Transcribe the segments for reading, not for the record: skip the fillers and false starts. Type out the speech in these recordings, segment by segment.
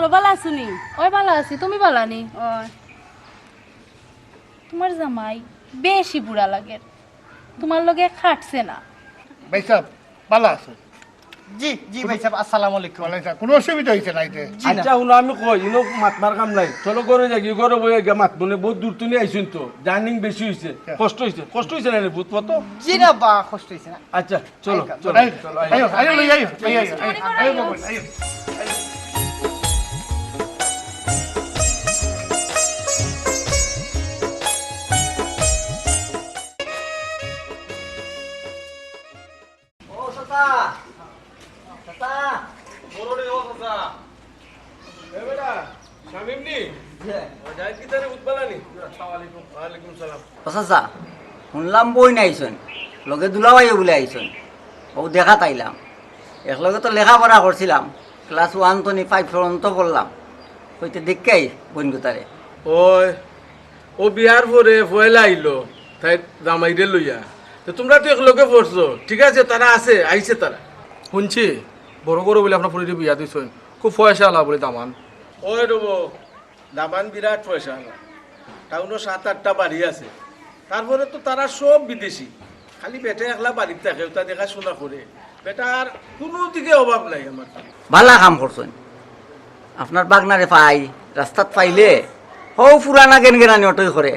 বলো ভালো আছুনি? ওই ভালো আছি, তুমি ভালো নি? ওই তোমার জামাই বেশি বুড়া লাগে, তোমার লগে খাটছে না। ভাই সাহেব ভালো আছে? জি জি ভাই সাহেব, আসসালামু আলাইকুম। কোনো অসুবিধা হয়েছে না এতে? আচ্ছা শুনো আমি কই ইনো মাতমার কাম নাই, চলো ঘরে যাই, ঘরে বই গিয়ে মাত মনে বহুত দূর তুমি আইসুন তো, জার্নিং বেশি হয়েছে, কষ্ট হয়েছে না বুঝ পতো? জি না বা কষ্ট হইছে না। আচ্ছা চলো চলো চলো আয়ো আয়ো লই আয়ো লই আয়ো আয়ো বাবা আয়ো। ও সতা সতা বড় রে ও চাচা এ বেটা শামিম নি যাই কি তারে উতবালানি? আসসালামু আলাইকুম। ওয়ালাইকুম সালাম। চাচা শুনলাম বই নাইছন লগে দুলাভাইও বলে আইছন, ও দেখা তাইলাম একলগে তো লেখাপড়া করছিলাম, ক্লাস 1 তো 5 পর্যন্ত পড়লাম, হইতে দেখকাই বোন গোতারে। ওই ও বিয়ার পরে পয়লা আইলো তাই জামাইরে লইয়া, তো তোমরা তো একলগে পড়ছো, ঠিক আছে তারা আছে আইছে তারা। শুনছি বড় বড় বলে আপনার পরিচয় বিয়া দিচ্ছেন, খুব পয়সা আলা বলে দামান। ওই রবো দামান বিরাট পয়সা, টাউনও 7-8টা বাড়ি আছে, তারপরে তো তারা সব বিদেশি, খালি বেটা একলা বাড়িতে থাকে, ওটা দেখাশোনা করে, বেটার কোনো দিকে অভাব নাই আমার। ভালা কাম করছেন, আপনার বাগনারে পাই রাস্তাত পাইলে হও পুরানা গেনগেরানি অটই করে,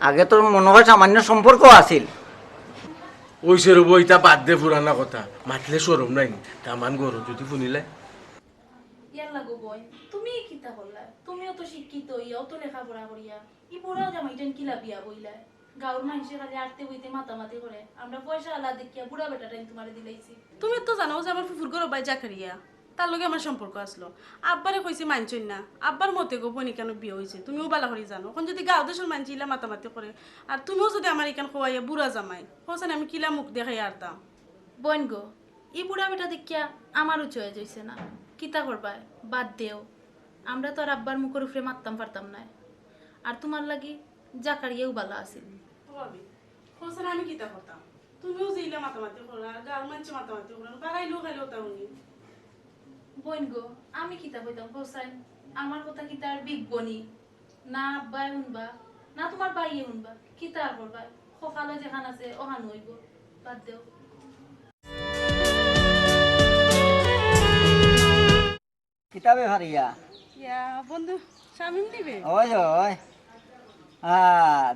আগে তোর মনে হয় সামান্য সম্পর্ক আছিল। ওই সে রবো এটা বাদ দে পুরানা কথা, মাতলে সরম নাই দামান গরু যদি শুনিলে। ইয়ার লাগো বই, তুমি কিতা বললা? তুমিও তো শিক্ষিত, ইয়াও তো লেখাপড়া করিয়া, ই বুড়া জামাইটান কিলা বিয়া বইলা? গাঁর মানুষে খালি আটতে বইতে মাতামাতি করে, আমরা পয়সা আলা দেখিয়া বুড়া বেটাটাই তোমারে দিলাইছি। তুমি তো জানো যে আমার ফুফুর ঘর বাই জাকারিয়া, তার লগে আমার সম্পর্ক আসলো। আব্বারে কইছি মানছই না, আব্বার মতে গো বনি কেন বিয়ে হয়েছে তুমিও বালা করে জানো। এখন যদি গাঁও দেশের মানছি ইলা মাতামাতি করে, আর তুমিও যদি আমার এখান খোয়াইয়া বুড়া জামাই হোসেন, আমি কিলা মুখ দেখাই আরতাম? বোন গো, ই বুড়া বেটা দেখিয়া আমারও চয়ে যাইছে না, কিতা করবাই বাদ দেও। আমরা তো আর আব্বার মুখের উপরে মারতাম পারতাম না, আর তোমার লাগি জাকারিয়াও বালা আছিল। হোসেন আমি কিতা করতাম, তুমিও যে ইলা মাতামাতি করো, আর গাঁর মানছে মাতামাতি করো, বাড়াইলেও খাইলেও তা উনি। বোন গো, আমি কিতা কইতাম হোসেন, আমার কথা কিতা আর বিগ বনি না? আব্বাই শুনবা না তোমার বাইয়ে শুনবা, কিতা আর করবা? সকালে যেখান আছে ওহান হইব, বাদ দেও। কিতাবে ফারিয়া ইয়া বন্ধু শামিম দিবে। ওই ওই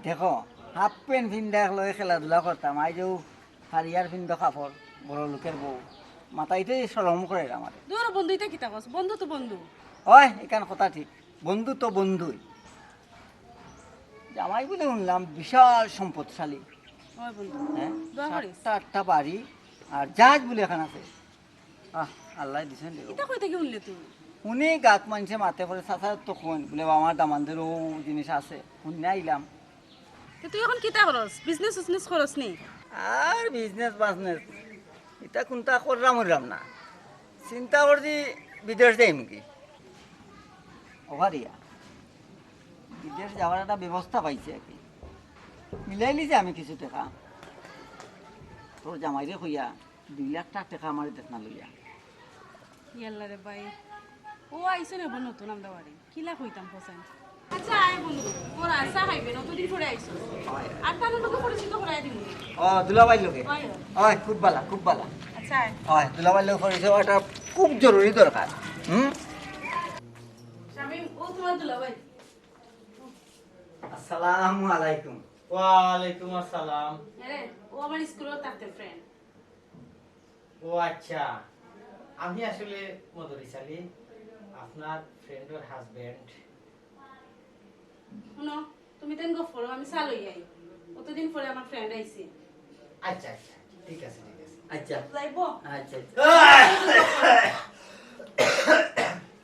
দেখো হাফ প্যান্ট পিন্ধা লই খেলাধুলা করতাম, আইজও ফারিয়ার পিন্ধ কাপড়, বড় লোকের বউ, মাথাইতে সরম করে আমার। দূর বন্ধু এটা কিতা কস? বন্ধু তো বন্ধু। ওই এখান কথা ঠিক, বন্ধু তো বন্ধুই। জামাই বলে শুনলাম বিশাল সম্পদশালী, ওই বন্ধু হ্যাঁ, দোয়া করিস। 7টা বাড়ি আর জাহাজ বলে এখান আছে। আল্লাহ দিছেন দেখো, এটা কই থেকে শুনলে তুই? উনি গাত মানছে মাতে করে চাচা তো কোন বলে আমার দামানদেরও জিনিস আছে, শুনে আইলাম। তো তুই এখন কিতা করস? বিজনেস করস নি? আর বিজনেস বাজনেস এটা কোনটা করলাম হইলাম না, চিন্তা করছি বিদেশ যাইম কি। ওভারিয়া বিদেশ যাওয়ার একটা ব্যবস্থা পাইছে আর কি, মিলাই লিছে আমি কিছু টাকা। তোর জামাইরে কইয়া 2 লাখ টাকা আমার দেখনা লইয়া। ইয়াল্লা রে ভাই, ও আইছে রে বন্ধু নতুন আমরা বাড়ি, কিলা কইতাম হোসেন। আচ্ছা আয় বন্ধু, ওরা আসা খাইবে নতুন করে আইছো, আর তার লোকে পরিচিত করাই দিমু। দুলাবাই লোকে হয় ওই খুব ভালা খুব ভালা। আচ্ছা আয়। ওই দুলাবাই লোক করেছে, ওটা খুব জরুরি দরকার। শামিম ও তোমার দুলাভাই। আসসালামু আলাইকুম। ওয়ালাইকুম আসসালাম। হ্যাঁ ও আমার স্কুলের থাকতে ফ্রেন্ড। ও আচ্ছা, আমি আসলে মদরিস আলী, আপনার ফ্রেন্ডের হাজবেন্ড। শুনো তুমি তেন গো ফলো, আমি চা লই আই, কতদিন পরে আমার ফ্রেন্ড আইছে। আচ্ছা আচ্ছা ঠিক আছে ঠিক আছে। আচ্ছা যাইবো? আচ্ছা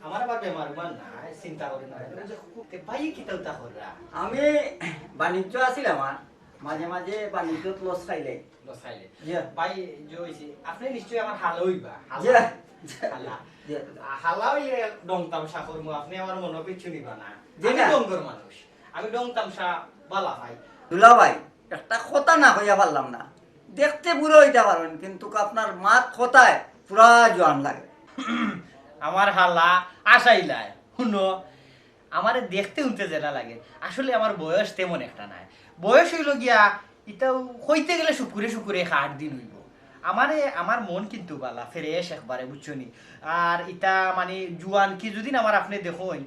আমার আবার বেমার মান না, চিন্তা করি না, ভাই কি তা করা? আমি বাণিজ্য আছিল আমার, মাঝে মাঝে বাণিজ্যত লস খাইলে। লসাইলে জি ভাই জইছি, আপনি নিশ্চয়ই আমার হাল হইবা। জি হালা জি হালা হইলে ডং তামসা করবো, আপনি আমার মনে পিছু নিবা না। জি আমি না। ডঙ্গর মানুষ, আমি ডং তামসা বালা ভাই। দুলাভাই একটা কথা না কইয়া পারলাম না, দেখতে বুড়ো হইতে পারেন কিন্তু আপনার মাত কথায় পুরা জোয়ান লাগে। আমার হালা আসাইলায় শুনো আমারে দেখতে উনতে যেটা লাগে আসলে আমার বয়স তেমন একটা নাই বয়স হইল গিয়া ইটাও হইতে গেলে শুকুরে শুকুরে 8 দিন হইব আমার মন কিন্তু বালা ফ্রেশ একবারে বুঝছো নি আর ইটা মানে জুয়ান কি যদি আমার আপনি দেখোই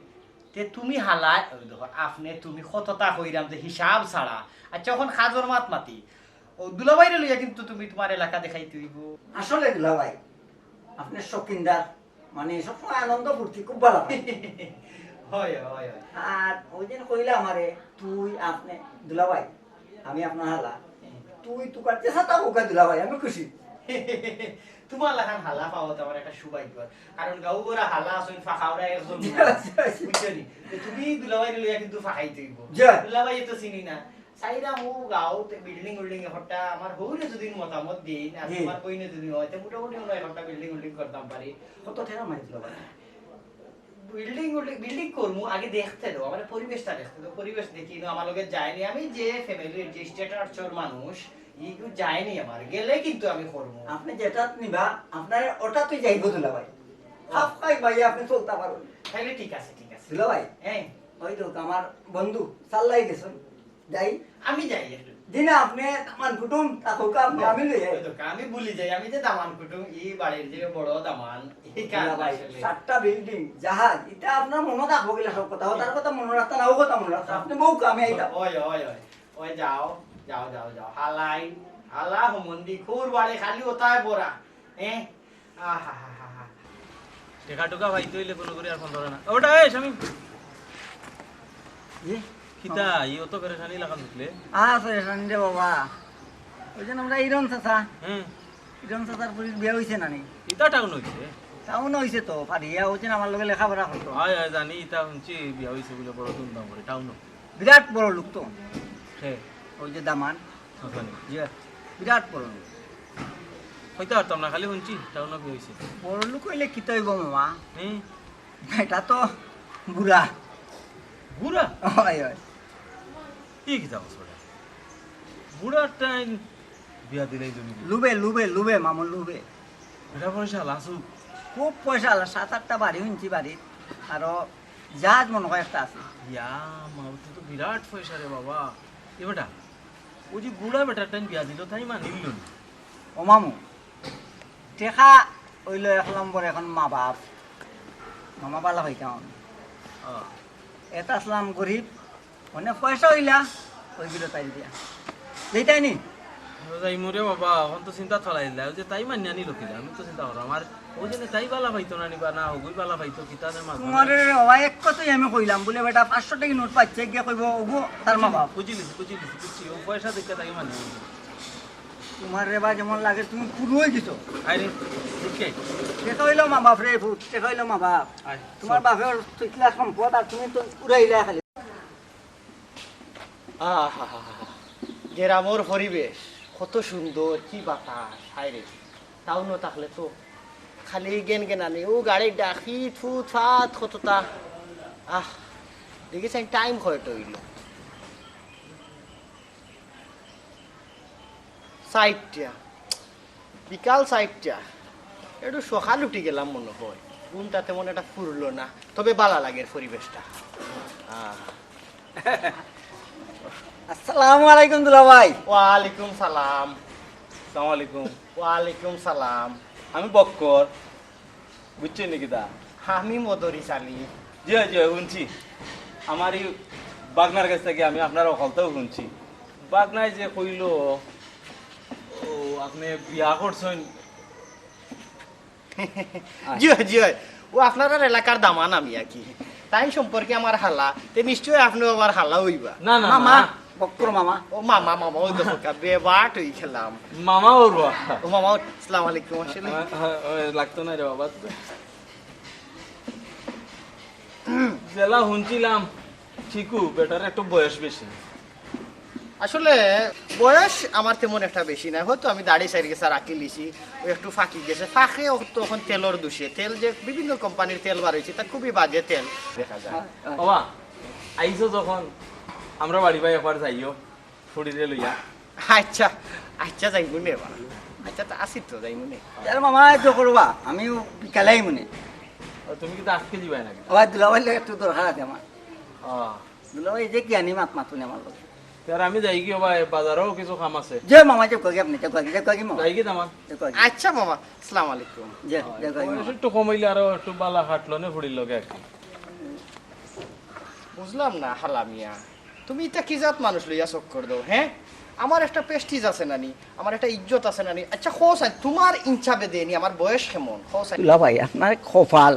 তে তুমি হালায় দেখো আপনি তুমি কতটা কইরাম যে হিসাব ছাড়া আচ্ছা এখন খাজর মাত মাতি ও দুলাভাইরে লইয়া কিন্তু তুমি তোমার এলাকা দেখাইতে হইব আসলে দুলাভাই আপনি শৌখিনদার মানে সবসময় আনন্দ ফুর্তি খুব ভালো পাই। হয় হয় হয় আর ওই দিন কইলা আমারে তুই আপনি দুলাভাই আমি আপনার হালা তুই তুকার চেষ্টা তা ওকা দুলাভাই আমি খুশি। তোমার লাখান হালা পাওয়া তো আমার একটা সৌভাগ্য কারণ গাঁও গোরা হালা আসুন ফাঁকাওরা একজন বুঝছনি তুমি দুলাভাই লইয়া কিন্তু ফাঁকাইতে হইব দুলাভাই তো চিনি না সাইরা মু গাঁও বিল্ডিং উল্ডিং হটা আমার হইলে যদি মতামত দিন আর তোমার কইনে যদি হয় তো মোটামুটি মনে হয় হটা বিল্ডিং উল্ডিং করতাম পারি কত ঠেলা মারি দুলাভাই বিল্ডিং করমু আগে দেখতে দাও আমার পরিবেশটা দেখতে দাও পরিবেশ দেখি না আমার লগে যায়নি আমি যে ফ্যামিলির যে স্ট্যাটারচার মানুষ ইগু যায়নি আমার গেলে কিন্তু আমি করব আপনি যেটা নিবা আপনার ওটা তুই যাইবো দুলাভাই হাফ খাই ভাই আপনি চলতে পারবেন তাহলে ঠিক আছে দুলাভাই হ্যাঁ ওই তো আমার বন্ধু চাল্লাই গেছেন যাই আমি যাই একটু দিনা আপনি আমার কুটুম তাকুকা আমি লই যাই ওই তো আমি ভুলি যাই আমি যে দামান কুটুম এই বাড়ির যে বড় দামান এই কাজ দুলাভাই আসলে 7টা বিল্ডিং জাহাজ এটা আপনার মনে রাখবো গেলে সব কথা তার কথা মনে রাখতে নাও কথা মনে রাখতে আপনি বউ কামে আইতা ওই ওই ওই ওই যাও যাও যাও যাও হালাই হালা হুমন্দি খুর বাড়ি খালি ওটায় বড়া হ্যাঁ আহা হা হা হা টেকা টুকা ভাই তৈলে কোনো করে আর ফোন ধরে না ওটা এই শামিম কিতা ইও তো পেরেশানি লাগান দিলে পেরেশানি রে বাবা ওই জন্য আমরা ইরন চাচা হ্যাঁ ইরন চাচার পুরীর বিয়ে হয়েছে না নি ইতা টাউন হইছে টাউন হয়েছে তো ফারিয়া হয়েছে আমার লগে লেখাপড়া করতো আয় আয় জানি ইতা শুনছি বিয়া হইছে বলে বড় ধুমধাম করে টাউন বিরাট বড় লোক তো হে ওই যে দামান হাসানি যে বিরাট বড় লোক হইতে পারতাম না খালি শুনছি টাউন বিয়া হইছে বড় লোক হইলে কি তৈব মামা হ্যাঁ এটা তো বুড়া বুড়া হয় হয় কি কিতা বছরে বুড়া টাইম বিয়া দিলেই জমি লুবে লুবে লুবে মামুন লুবে এটা পয়সা লাসু খুব পয়সা আলা 7-8টা বাড়ি শুনছি বাড়ি আরো জাহাজ মনে হয় একটা আছে ইয়া মাউতে তো বিরাট পয়সা রে বাবা এ বেটা ও যে বুড়া বেটার টাইম বিয়া দিল তাই মানিল না ও মামু টেকা ওইল 1 নম্বর এখন মা বাপ মামা বালা হয় কেমন এটা আসলাম গরিব মানে পয়সা হইলা ওইগুলো তাই দিয়া যেটাই নি যাই মোরে বাবা এখন তো চিন্তা চলাই দিলা যে তাই মানি আনি লকিলা আমি তো চিন্তা করলাম আর ওই জন্য তাই বালা পাইতো না নিবা না ওগুই বালা পাইতো কিতানে মাছ তোমার বাবা এক কথাই আমি কইলাম বলে বেটা 500 টাকা নোট পাচ্ছে গিয়ে কইব ওগো তার মা বাপ বুঝছি ও পয়সা দেখে তাই মানি তোমার রে বা যেমন লাগে তুমি পুরো হয়ে গেছো আরে দেখে দেখা হইলো মা বাপ রে ফুট দেখা হইলো মা বাপ তোমার বাপের তুই ক্লাস সম্পদ আর তুমি তো উড়াইলা খালি আহা গ্রামের পরিবেশ কত সুন্দর কি বাতাস হায়রে টাউনও থাকলে তো খালি গেন গেনানি ও গাড়ি ডাকি থুত ফাত কতটা দেখেছেন টাইম কয়টা হইল 4টা বিকাল 4টা একটু সকাল উঠে গেলাম মনে হয় ঘুমটা তেমন একটা ফুরলো না তবে ভালো লাগে পরিবেশটা আসসালামু আলাইকুম দুলা ভাই ওয়ালাইকুম সালাম আসসালামু আলাইকুম ওয়ালাইকুম সালাম আমি বক্কর বুঝছেন নাকি দা আমি মদরিস আলী জি জি শুনছি আমার এই বাগনার কাছ থেকে আমি আপনার অকলতেও শুনছি বাগনায় যে কইল ও আপনি বিয়া করছেন জি জি ও আপনার এলাকার দামান আমি আর কি তাই সম্পর্কে আমার হালা তে নিশ্চয়ই আপনি আমার হালা হইবা না না মামা বক্কর মামা ও মামা মামা ওই দেখো বেবাট হই খেলাম মামা ওরবা ও মামা আসসালামু আলাইকুম আসলে লাগতো না রে বাবা জেলা শুনছিলাম ঠিকু বেটার একটু বয়স বেশি আসলে বয়স আমার তেমন একটা বেশি না হয়তো আমি দাড়ি সাইড গেছে রাখি লিছি ও একটু ফাঁকি গেছে ফাঁকে তখন তেলর দোষে তেল যে বিভিন্ন কোম্পানির তেল বার হয়েছে তা খুবই বাজে তেল দেখা যায় বাবা আইসো যখন আমরা বাড়ি বাই একবার যাইও ফুড়িরে লইয়া আচ্ছা আচ্ছা যাইব নে বা আচ্ছা তা আসি তো যাইব নে আর মামা তো করবা আমি বিকালেই মনে তুমি কি আজকে দিবাই নাকি ওই দুলাভাই লোক একটু দরকার আছে আমার হ্যাঁ দুলাভাই যে কি আনি মাতুনি আমার লোক তার আমি যাই কি ভাই বাজারেও কিছু কাম আছে যে মামা যে কই আপনি যে কই মামা যাই কি তামান যে কই আচ্ছা মামা আসসালামু আলাইকুম যে কই বয়স একটু কমাইলে আরো একটু বালা খাটলো নে ফুড়ির লগে আর কি বুঝলাম না হালামিয়া তুমি এটা কি জাত মানুষ লইয়া চক্কর দাও হ্যাঁ আমার একটা প্রেস্টিজ আছে নানি আমার একটা ইজ্জত আছে নানি আচ্ছা খোসাই তোমার ইনসাবে দেনি আমার বয়স কেমন খোসাই দুলাভাই আপনার কপাল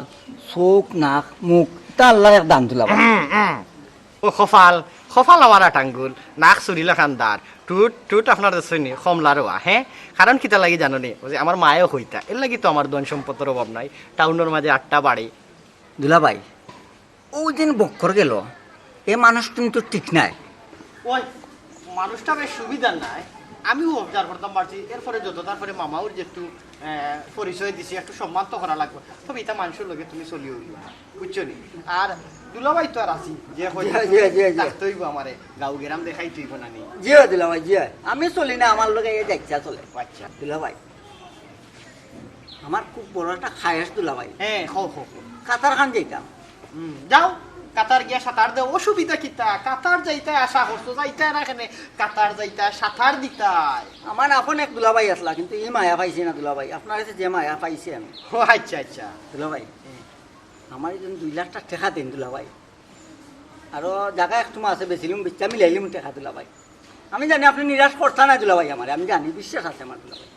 চোখ নাক মুখ তা আল্লাহর এক দান দুলাভাই ও খফাল খফাল আমার আটাঙ্গুল নাক চুরিলা খান্দার টুট টুট আপনার শুনি কমলারোয়া হ্যাঁ কারণ কিতা লাগি জানো নি যে আমার মায়েও হইতা এর লাগি তো আমার ধন সম্পদের অভাব নাই টাউনের মাঝে 8টা বাড়ি দুলাভাই ও দিন বক্কর গেল এ মানুষ কিন্তু ঠিক নাই ওই মানুষটা বেশ সুবিধা নাই আমিও অবজার্ভ করতাম পারছি এরপরে যত তারপরে মামাও যে একটু পরিচয় দিছি একটু সম্মান তো করা লাগবে তবে এটা মানুষের লগে তুমি চলিও বুঝছো নি আর দুলাভাই তো আর আছি যে হইব আমারে গাঁও গ্রাম দেখাই তুইব না নি জিও দুলাভাই জিও আমি চলি না আমার লগে এই দেখছা চলে আচ্ছা দুলাভাই আমার খুব বড় একটা খায়াস দুলাভাই হ্যাঁ হো হো কাতার খান যাইতাম যাও কাতার গিয়া সাঁতার দেও অসুবিধা কিতা কাতার যাইতে আশা করছো যাইতে না এখানে কাতার যাইতে সাঁতার দিতাই আমার আপন এক দুলাভাই আসলা কিন্তু ই মায়া পাইছে না দুলাভাই আপনার কাছে যে মায়া পাইছে আমি ও আচ্ছা আচ্ছা দুলাভাই আমার এই 2 লাখ টাকা টেকা দিন দুলাভাই আর জায়গা একটু আছে বেছিলাম বেচা মিলাইলিম টেকা দুলাভাই আমি জানি আপনি নিরাশ করতা না দুলাভাই আমার আমি জানি বিশ্বাস আছে আমার দুলাভাই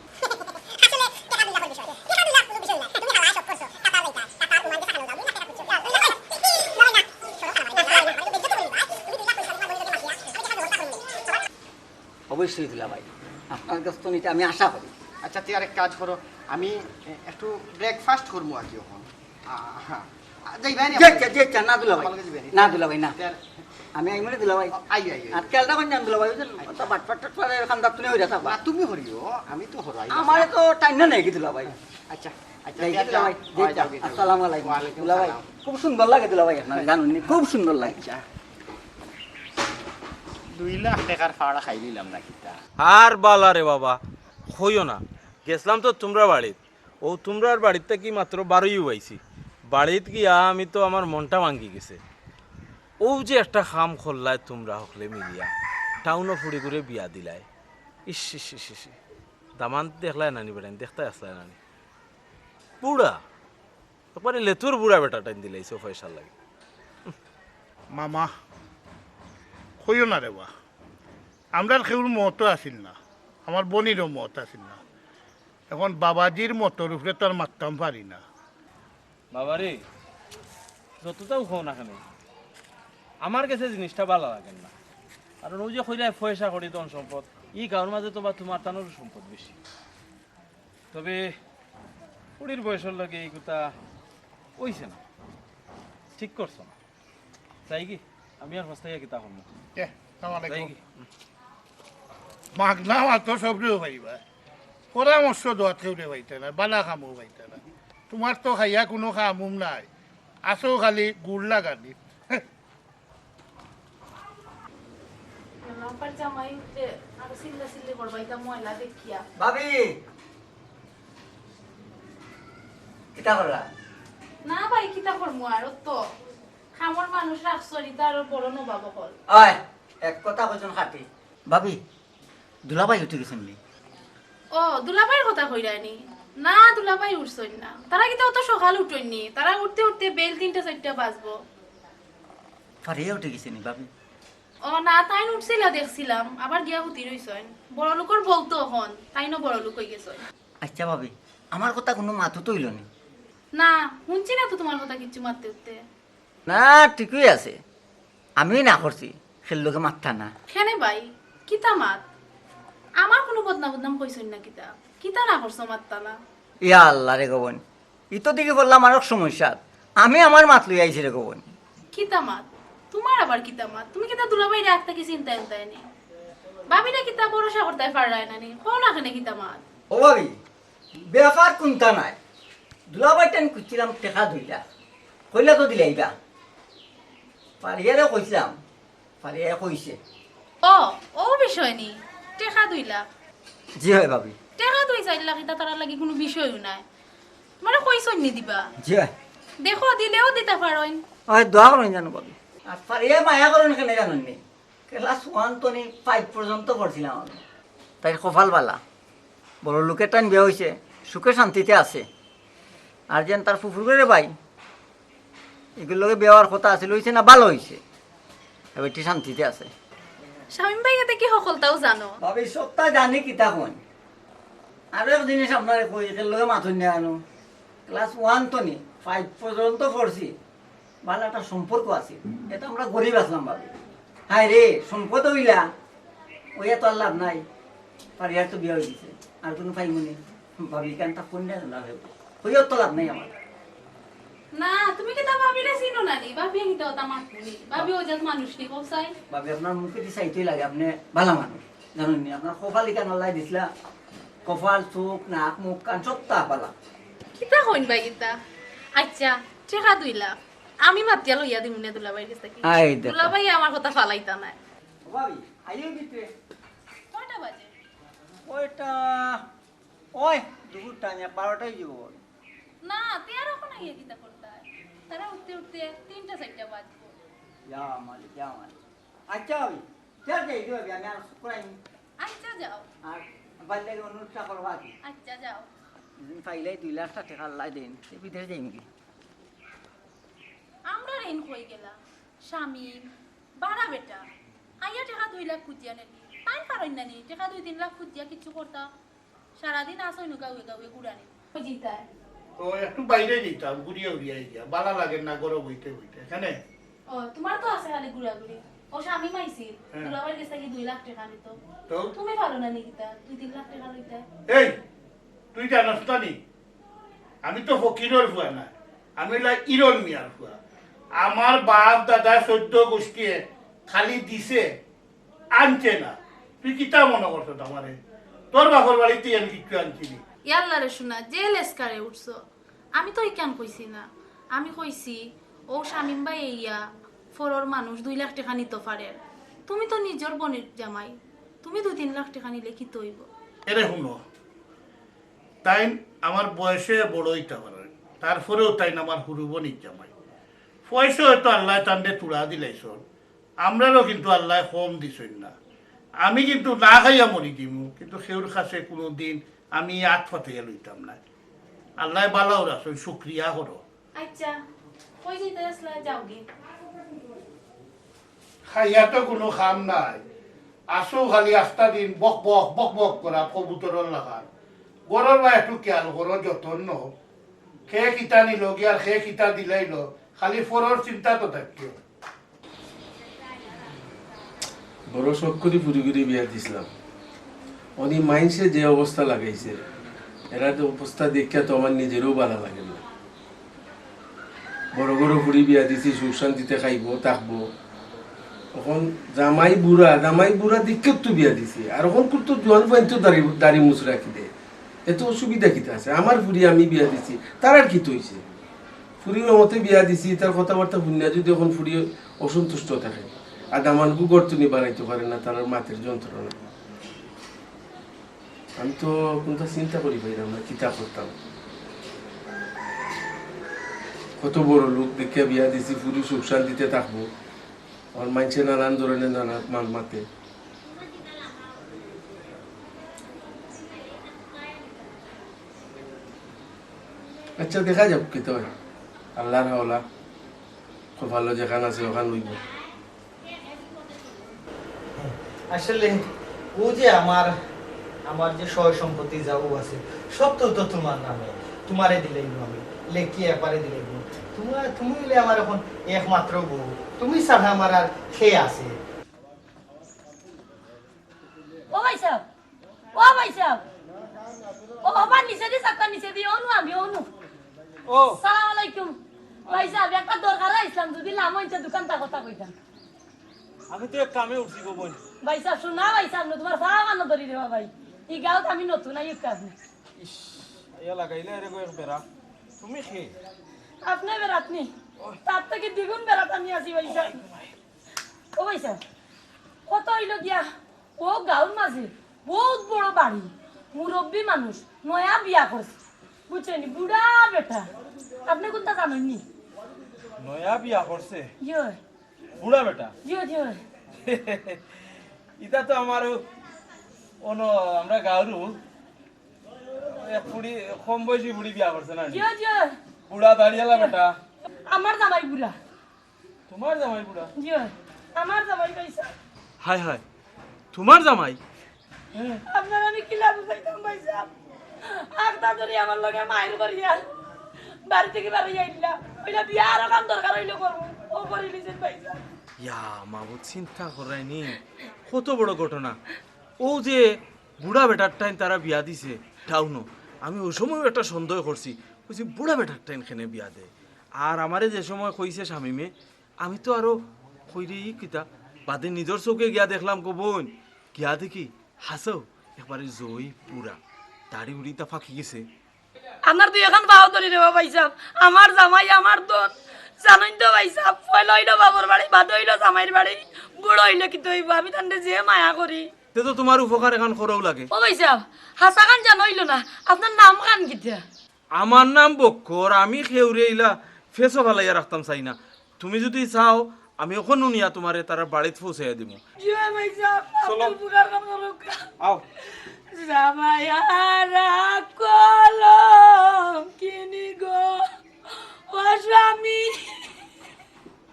অবশ্যই দুলাভাই আপনার কাছ তো নিতে আমি আশা করি আচ্ছা তুই আরেক কাজ করো আমি একটু ব্রেকফাস্ট করবো আর কি এখন যাইবাই না দুলাভাই না দুলাভাই না আমি আই মনে দুলাভাই আই আই আর কেলটা কোন জান দুলাভাই বাটপাট টাটপাট খান্দার তুমি হইরা থাকবা তুমি হরিও আমি তো হরাই আমারে তো টাইম না নাকি দুলাভাই আচ্ছা আচ্ছা যাই দুলাভাই আসসালামু আলাইকুম দুলাভাই খুব সুন্দর লাগে দুলাভাই আপনার জানুন খুব সুন্দর লাগে 2 লাখ টাকার ফাড়া খাই দিলাম না কিতা আর বালা রে বাবা হইও না গেছিলাম তো তোমরা বাড়িত ও তোমরার বাড়িতে কি মাত্র 12ই হইছি বাড়িত গিয়া আমি তো আমার মনটা ভাঙ্গি গেছে ও যে একটা খাম খোল্লায় তোমরা হকলে মিলিয়া টাউনও ফুড়ি করে বিয়া দিলাই ইস ইস ইস ইস দামান দেখলাই নানি বেটান দেখতে আসলাই নানি বুড়া একবারে লেতুর বুড়া বেটা টাইম দিলাইছে পয়সা লাগে মামা কইও না রে বা আমরার কেউর মতো আসিল না আমার বোনেরও মত আসিল না এখন বাবাজির মতর উপরে তো আর মারতাম পারি না বাবারে যতটাও হও না কেন আমার কাছে জিনিসটা ভালো লাগে না কারণ ওই যে কইরা পয়সা করি তখন সম্পদ ই গাঁর মাঝে তো বা তোমার টানোর সম্পদ বেশি তবে কুড়ির বয়সের লাগে এই কথা ওইছে না ঠিক করছো না তাই কি আমি আর হস্তাইয়া কিতা করবো তাই কি মাগনা মাত্র সবরেও পাইবা পরামর্শ দোয়াত কেউরে পাইতে না বালা খামও পাইতে না তোমার তো খাইয়া কোনো খামুম নাই আসো খালি গুড় লাগানি নাম্বার জামাই উঠে আর সিল্লা সিল্লি করবা এটা ময়লা দেখিয়া ভাবি কিতা করলা না ভাই কিতা করমু আর তো খামর মানুষ রাখছরিতা আর বড় নবাব হল ওই এক কথা কইছন খাটি ভাবি দুলাভাই উঠে গেছেন নি ও দুলাভাইয়ের কথা কইরানি না দুলাভাই উঠছই না তারা কিতা অত সকাল উঠইনি তারা উঠতে উঠতে বেল 3টা 4টা বাজবো ফারিয়া উঠে গেছেন নি ভাবি ও না তাই উঠছিল দেখছিলাম আবার গিয়া হুতি রইছই বড় লোকর বলতো হন তাইনো বড় লোক হই গেছই আচ্ছা ভাবি আমার কথা কোনো মাথু তৈল নি না শুনছি না তো তোমার কথা কিছু মারতে উঠতে না ঠিকই আছে আমি না করছি খেললোকে মারতা না কেনে ভাই কিতা মাত আমার কোনো বদনাম কইছই না কিতা কিতা না করছো মারতা না ইয়া আল্লাহ রে গবন ইতো দিকে বললাম আর সমস্যা আমি আমার মাত লই আইছি রে গবন কিতা মাত তোমার আবার কিতা মাত তুমি কিতা দুলাভাই রাখতা কি চিন্তা এনতাই নি ভাবিনা কিতা ভরসা করতে পারায় না নি কোন আখানে কিতা মাত ও ভাবি ব্যাপার কোনটা নাই দুলাভাই টেন কুচিলাম টেকা 2 লাখ কইলা তো দিলাইবা পারিয়ারে কইছিলাম পারিয়া কইছে ও বিষয় নি টাকা 2 লাখ জি হয় ভাবি টাকা 2-4 লাখ এটা তার লাগি কোনো বিষয়ও নাই মানে কইছই নি দিবা জি হয় দেখো দিলেও দিতে পারোইন। ওই দোয়া করেন জানো বাবি। আর ফারিয়া মায়া করেন কেন জানেন নি? ক্লাস 1 তো 5 পর্যন্ত পড়ছিলাম আমি। তাই কপাল বালা বড় লোকের টান বিয়ে হয়েছে, সুখে শান্তিতে আছে। আর যেন তার ফুফুর করে ভাই এগুলোকে বেওয়ার কথা আছে লইছে না ভালো হয়েছে, এবার একটু শান্তিতে আছে। শামিম ভাই এতে কি সকলটাও জানো? ভাবি সপ্তাহ জানি কিতা কোন। আরো এক জিনিস আপনার কই এগুলোকে মাথুন নিয়ে আনো। ক্লাস 1 তো 5 পর্যন্ত পড়ছি, ভালো একটা সম্পর্ক আছে। এটা আমরা গরিব আসলাম ভাবি। হায় রে সম্পদ হইলা ওই তো আর লাভ নাই। পারিয়ার তো বিয়ে হয়ে গেছে, আর কোনো পাইমনি ভাবি কেন তা কোন না হইও তো লাভ নাই আমার। না তুমি কি তা ভাবিলে চিনো না নি? ভাবি কি তা মাকুনি? ভাবি ও জাত মানুষ নি কোসাই? ভাবি আপনার মুখে দি চাইতেই লাগে, আপনি ভালো মানুষ জানেন নি। আপনার কপালি কেন লাই দিছিলা, কপাল চোখ নাক মুখ কান সব তা পালা। কিতা হইন ভাই কিতা? আচ্ছা টাকা 2 লাখ আমি মাতিয়া লইয়া দিমুনে দুলাভাই কাছে কি? আই দেখো দুলাভাই আমার কথা ফালাইতা না। ভাবি আইও দিতে কয়টা বাজে? ওইটা ওই দুপুর টাইম 12টাই যাব। না তে আর এখন আইয়া কিতা করতা? তারা উঠতে উঠতে 3টা 4টা বাজবো। যা মালিক যা মালিক। আচ্ছা ভাবি চল যাই দিও আমি আর শুকরাই। আচ্ছা যাও। আর বাইরে অনুরোধটা করবা কি আচ্ছা যাও। পাইলে 2 লাখ টাকা লাই দেন এই বিদেশ যাই নাকি? আমরা রেন কই গেলা শামিম বাড়া বেটা আইয়া টাকা 2 লাখ খুঁজিয়া নাকি তাই পারই না নি টাকা 2-3 লাখ খুঁজিয়া কিছু করতা সারাদিন আসই নুকা হয়ে গাওয়ে গুড়ানি জিতা তো একটু বাইরে যেতাম, ঘুরিয়ে উড়িয়ে গিয়া ভালো লাগে না গরম হইতে হইতে এখানে। ও তোমার তো আছে খালি ঘুরাঘুরি। ও শামিম আইছিল হ্যাঁ। দুলাবার কাছে কি 2 লাখ টাকা নিত, তো তুমি পারো না নি কিতা 2-3 লাখ টাকা লইতা? এই তুই জানাস না নি আমি তো ফকিরের ফুয়া না, আমি ইরন মিয়ার ফুয়া। আমার বাপ দাদা 14 গোষ্ঠীয়ে খালি দিছে আনছে না। তুই কিতা মনে করছো আমারে? তোর বাপর বাড়িতে আমি কিছু আনছিলি? ইয়াল্লা রে শোনা যে লেসকারে উঠছো আমি তো কেন কইছি না, আমি কইছি ও শামিম ভাই ইয়া ফরর মানুষ 2 লাখ টাকা নিতে পারে। তুমি তো নিজের বোনের জামাই, তুমি 2-3 লাখ টাকা নিলে কি তৈব? এরে শুনো, তাই আমার বয়সে বড় হইতে পারে, তারপরেও তাই আমার হুরুবনির জামাই। পয়সা হয়তো আল্লাহ তান্ডে তুলা দিলাইছ, আমরারও কিন্তু আল্লাহ কম দিছই না। আমি কিন্তু না খাইয়া মরি দিমু, কিন্তু সেউর কাছে কোনো দিন আমি আট ফাটাইয়া লইতাম না। আল্লাহ বালাও রাখো, শুক্রিয়া করো। আচ্ছা কই যাইতে আসলা যাও গে। খাইয়া তো কোনো খাম নাই, আসো খালি 8টা দিন বক বক বক বক করা কবুতরের লাগার। গরর বা একটু খেয়াল করো, যতন ন খেয়ে কিতা নিল গিয়া খেয়ে কিতা দিলাইল, খালি ফরর চিন্তা তো থাকিও। বড় শখ করে ফুরি ফুরি বিয়া দিছিলাম। অনি মাইন্ডসে যে অবস্থা লাগাইছে, এরা তো অবস্থা দেখিয়া তো আমার নিজেরও ভালো লাগে না। বড় বড় ফুরি বিয়া দিছি, সুখ শান্তিতে খাইব থাকবো। এখন জামাই বুড়া দেখে তো বিয়া দিছি, আর এখন তো জোয়ান ফাইন তো দাড়ি মুছ রাখি দে, এত অসুবিধা কিতা আছে? আমার ফুরি আমি বিয়া দিছি, তার আর কি তো হইছে? ফুরির মতে বিয়া দিছি, তার কথাবার্তা শুনিয়া যদি এখন ফুরি অসন্তুষ্ট থাকে, আর দামানকু গর্তনি বানাইতে পারে না, তার মাথের যন্ত্রণা। আমি তো কোনটা চিন্তা করি পাইলাম না কিতা করতাম। কত বড় লোক দেখে বিয়া দিছি, ফুরি সুখ শান্তিতে থাকবো, আমার মানছে নানান ধরনের নানা মান মাতে। আচ্ছা দেখা যাক কি তো হয়, আল্লাহর হাওলা, খুব ভালো যেখান আছে ওখান লইব। আসলে ও যে আমার যে সয় সম্পত্তি যাও আছে সব তো তোমার নামে, তোমারে দিলেই আমি লেখি একবারে দিলেই তুমি হইলে আমার এখন একমাত্র বউ, তুমি ছাড়া আমার আর খেয়ে আছে। ও ভাই সাহেব, ও ভাই সাহেব, ও আমার নিচে দি চাকা নিচে দি অনু আমি অনু। ও সালাম আলাইকুম ভাই সাহেব, একটা দরকার আইছিলাম, যদি লাম হইছে দোকানটা কথা কইতাম। আমি তো এক কামে উঠছি গো বোন। ভাই সাহেব শোনা ভাই সাহেব, তোমার ফাওয়ানো ধরি দেবা ভাই, এই গাঁৱত আমি নতুন আই কাজ। ইস ইয়া লাগাইলে আরে গো এক বেড়া, তুমি খে আপনি বেরাতনি তার থেকে দ্বিগুণ বেরাত আমি আছি ভাই সাহেব। ও ভাই সাহেব কত হইল গিয়া, ও গাঁৱৰ মাঝে বহুত বড় বাড়ি, মুরব্বী মানুষ, নয়া বিয়া করছে বুঝছেন, বুড়া বেটা আপনি কোনটা জানেননি নয়া বিয়া করছে জিও বুড়া বেটা জিও জিও ইটা তো আমার আমরা গাঁরু এক বুড়ি কম বয়সী বুড়ি বিয়া করছে না জিও জিও বুড়া দাঁড়িয়ালা বেটা আমার জামাই বুড়া তোমার জামাই বুড়া জিও আমার জামাই পয়সা হায় হায় তোমার জামাই আপনার আমি কিলা বুঝাইতাম পয়সা আখতা ধরে আমার লগে মায়ের করিয়া বাড়ি থেকে বাড়ি যাইলা ওইটা বিয়া আরো কাম দরকার হইলো করবো ও করে লিছেন পয়সা ইয়া মাবুদ চিন্তা করায়নি কত বড় ঘটনা ও যে বুড়া বেটার টাইম তারা বিয়া দিছে টাউনো আমি ওই সময় একটা সন্দেহ করছি বলছি বুড়া বেটার টাইম খেনে বিয়া দেয় আর আমারে যে সময় কইছে স্বামীমে আমি তো আরো কইরে কিতা বাদে নিজের চোখে গিয়া দেখলাম গো বোন গিয়া দেখি হাসো একবারে জয়ী পুরা দাড়ি উড়িটা ফাঁকি গেছে আমার তুই এখন পাও ধরি রে পয়সা আমার জামাই আমার দোন জানেন তো পয়সা পয়লা হইলো বাবুর বাড়ি বাদ হইলো জামাইয়ের বাড়ি বুড়ো হইলো কিন্তু হইব আমি তান্ডে যে মায়া করি তে তো তোমার উপকার এখন করাও লাগে ও পয়সা হাসা খান জান হইলো না আপনার নাম খান কিতা আমার নাম বক্কর আমি খেউরে ইলা ফেসও ফালাইয়া রাখতাম চাই না তুমি যদি চাও আমি ওখানে নিয়া তোমারে তারা বাড়িতে পৌঁছাইয়া দিব জিও পয়সা চলো। আপনার উপকার করো আও জামাইয়ারা কলম কিনি গো ও স্বামী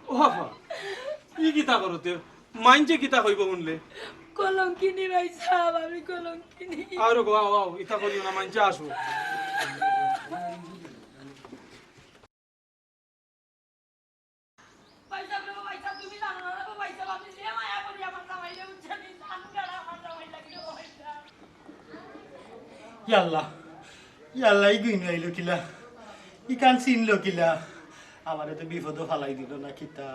ও বাবা কি কিতা করতে মাইনছে কিতা হইব শুনলে কলম কিনি পয়সা আমি কলম কিনি আর গো আও আও ইতা করিও না মাইনছে আসো পয়সা দেবো পয়সা তুমি জানো না দেবো পয়সা আমি যে মায়া করি আমার জামাইলে উচ্চানি জান গাড়া আমার জামাই লাগে পয়সা ইয়াল্লাহ ইয়াল্লাহ ই গুইন আইলো কিলা ই কান চিনলো কিলা আমারে তো বিপদ ফালাই দিল না কিতা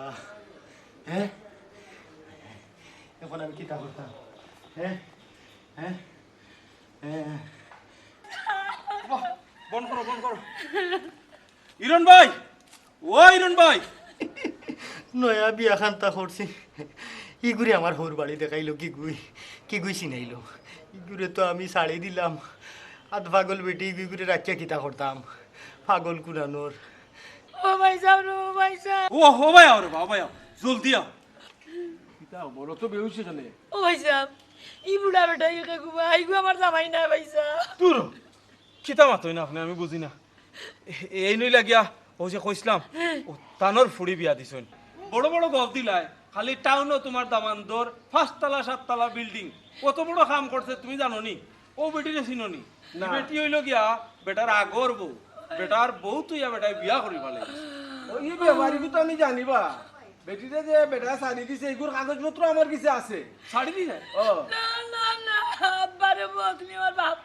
হ্যাঁ এখন আমি কিতা করতাম হ্যাঁ হ্যাঁ হ্যাঁ বন্ধ করো বন্ধ করো ইরন ভাই ও ইরন ভাই নয়া বিয়া খান্তা করছি ইগুরে আমার হোর বাড়ি দেখাইলো কি গুই চিনাইলো ইগুরে তো আমি শাড়ি দিলাম আধ পাগল বেটি ইগুরে রাখিয়া কিতা করতাম পাগল কুড়ানোর ও পয়সা ও পয়সা ও হো ভাই আও রে বাবা ভাই আও জলদি আও কিতা বলো তো বেউছে চলে ও পয়সা ই বুড়া বেটা ইকে গুবা আইগু আমার জামাই না পয়সা দূর কিতা মাতই না আপনি আমি বুঝি না এই নই লাগিয়া ও যে কইছিলাম ও তানোর ফুড়ি বিয়া দিছেন বড় বড় গপ দিলাই খালি টাউনও তোমার দামানদর 5 তলা 7 তলা বিল্ডিং কত বড় কাম করছে তুমি জানো নি ও বেটিরে চিনোনি না বেটি হইল গিয়া বেটার আগর বউ বেটার বউ তুই বেটায় বিয়া করি পালে এই ব্যাপারই তো আমি জানিবা বেটিতে যে বেটা শাড়ি দিছে এইগুর কাগজপত্র আমার কাছে আছে শাড়ি দিছে ও না না না আব্বারে বকনি আমার বাপ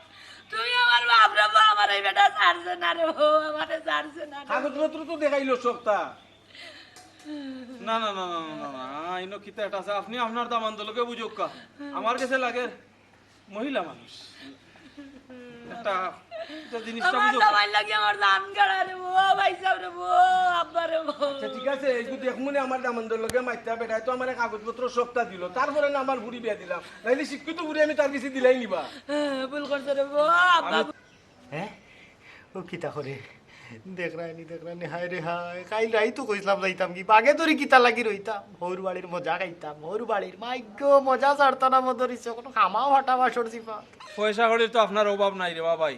তুমি আমার বাপ রে বাপ আমার এই বেটা ছাড়ছে না রে ও আমারে ছাড়ছে না রে। কাগজপত্র তো দেখাইলো সবটা না না না না না না ইনো কিতা এটা আছে আপনি আপনার দামানদলকে বুঝুক কা আমার কাছে লাগে মহিলা মানুষ একটা জিনিসটা আমার বুঝুক জামাই লাগে আমার দান গাড়া রে ও ভাই সাহেব রে ও আব্বা রে ও আচ্ছা ঠিক আছে এইগুলো দেখমুনি আমার দামন্দর লগে মাইতা বেটাই তো আমার কাগজপত্র সবটা দিল তারপরে না আমার বুড়ি বিয়া দিলাম নাইলে শিক্ষিত বুড়ি আমি তার কাছে দিলাই নিবা ভুল করছে রে ও আব্বা হ্যাঁ ও কিতা করে দেখ রানি হায় রে হায় কাইল রাই তো কইছিলাম যাইতাম কি বাগে ধরে কিতা লাগি রইতাম হৌর বাড়ির মজা খাইতাম হৌর বাড়ির মাইগ্য মজা ছাড়তা না মদরিছে কোনো খামাও হাঁটা বাসর চিপা পয়সা কড়ির তো আপনার অভাব নাই রে বাবাই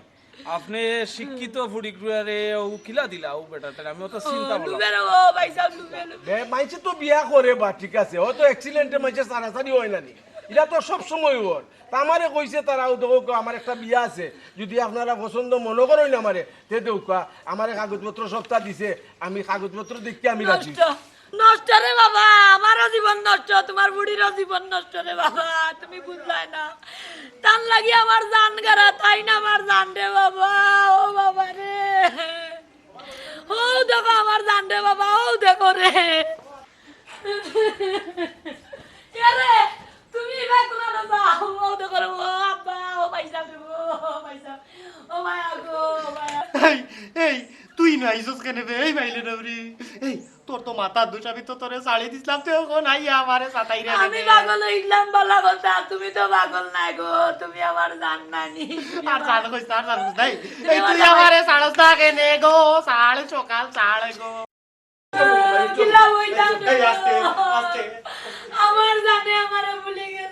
আপনি শিক্ষিত ফুড়ি ক্রুয়ারে ও কিলা দিলা ও বেটাটা আমি তো চিন্তা করলাম ডুবে রে ও ভাই সাহেব ডুবে মাইছে তো বিয়া করে বা ঠিক আছে ও তো অ্যাক্সিডেন্টে মাইছে সারাসারি হয় না নি এটা তো সব সময় ওর তা আমারে কইছে তারা দেখো আমার একটা বিয়া আছে যদি আপনারা পছন্দ মনে করেন আমারে তে দেখো আমার কাগজপত্র সবটা দিছে আমি কাগজপত্র দেখতে আমি রাজি নষ্ট নষ্ট রে বাবা আমারও জীবন নষ্ট তোমার বুড়িরও জীবন নষ্ট রে বাবা তুমি বুঝলাই না তান লাগি আমার জান গারা তাই না আমার জান রে বাবা ও বাবা রে ও দেখো আমার জান রে বাবা ও দেখো রে রে তুমি এবার কোনা না যাও ও দেখো রে ও আব্বা ও পয়সা রে ও পয়সা ও মায়া গো মায়া এই তুই না আইসস কেন বে এই বাইলে রে এই তোর তো মাথা দুষ আমি তো তোরে ছাড়ি দিছিলাম তুই এখন আইয়া আমারে সাতাই রে আমি পাগল হইলাম বলা কথা তুমি তো পাগল নাই গো তুমি আমার জান নানি আর জান কইছ আর জান কইছ নাই এই তুই আমারে ছাড়স না কেনে গো ছাড় সকাল ছাড় গো কিলা হইতাম এই আস্তে আস্তে আমার জানে আমারে ভুলে গেছে